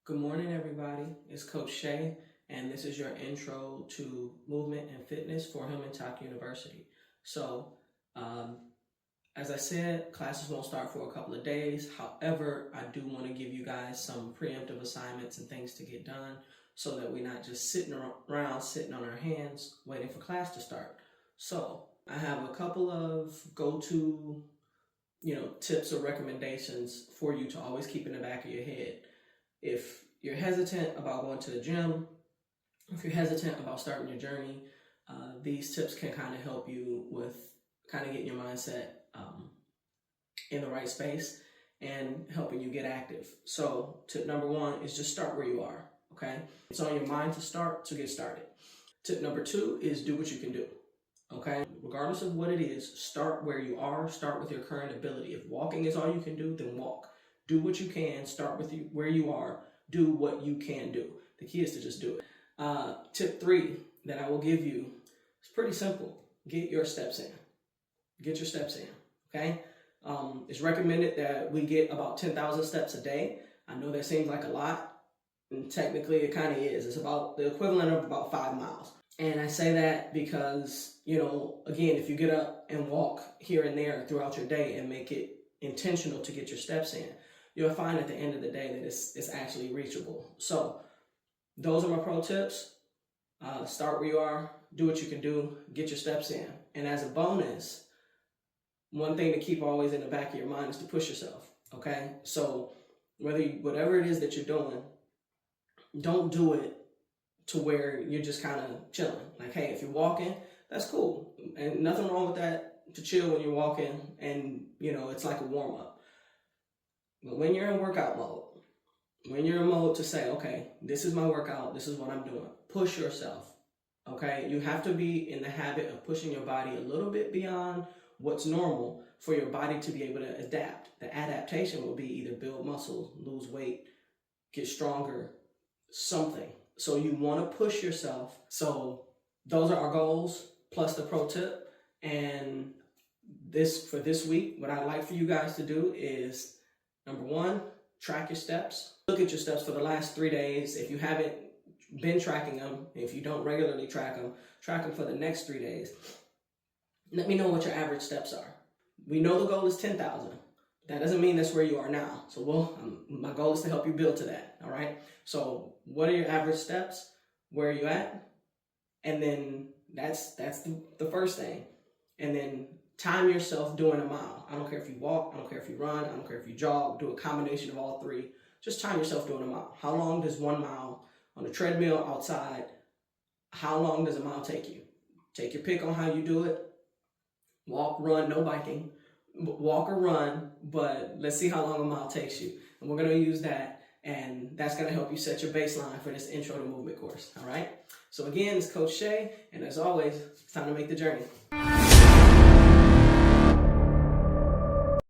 Good morning, everybody. It's Coach Shay, and this is your intro to movement and fitness for Hillman Top University. So, as I said, classes won't start for a couple of days. However, I do want to give you guys some preemptive assignments and things to get done so that we're not just sitting around, sitting on our hands, waiting for class to start. So, I have a couple of go-to, tips or recommendations for you to always keep in the back of your head. If you're hesitant about going to the gym, if you're hesitant about starting your journey, these tips can kind of help you with kind of getting your mindset in the right space and helping you get active. So tip number one is just start where you are, okay? It's on your mind to start, so get started. Tip number two is do what you can do, okay? Regardless of what it is, start where you are, start with your current ability. If walking is all you can do, then walk. Do what you can, start with where you are, do what you can do. The key is to just do it. Tip three that I will give you is pretty simple. Get your steps in. Get your steps in, okay? It's recommended that we get about 10,000 steps a day. I know that seems like a lot, and technically it kind of is. It's about the equivalent of about 5 miles. And I say that because, again, if you get up and walk here and there throughout your day and make it intentional to get your steps in, you'll find at the end of the day that it's actually reachable. So those are my pro tips. Start where you are, do what you can do, get your steps in. And as a bonus, one thing to keep always in the back of your mind is to push yourself, okay? So whatever it is that you're doing, don't do it to where you're just kind of chilling. Like, hey, if you're walking, that's cool. And nothing wrong with that, to chill when you're walking and, it's like a warm-up. But when you're in workout mode, when you're in mode to say, okay, this is my workout, this is what I'm doing, push yourself, okay? You have to be in the habit of pushing your body a little bit beyond what's normal for your body to be able to adapt. The adaptation will be either build muscle, lose weight, get stronger, something. So you want to push yourself. So those are our goals, plus the pro tip. And for this week, what I'd like for you guys to do is, number one, track your steps. Look at your steps for the last 3 days. If you haven't been tracking them, if you don't regularly track them for the next 3 days. Let me know what your average steps are. We know the goal is 10,000. That doesn't mean that's where you are now. So my goal is to help you build to that, all right? So what are your average steps? Where are you at? And then that's the first thing. And then time yourself doing a mile. I don't care if you walk, I don't care if you run, I don't care if you jog, do a combination of all three. Just time yourself doing a mile. How long does 1 mile on a treadmill outside, how long does a mile take you? Take your pick on how you do it. Walk, run, no biking. Walk or run, but let's see how long a mile takes you. And we're going to use that, and that's going to help you set your baseline for this Intro to Movement course, all right? So again, it's Coach Shay, and as always, it's time to make the journey.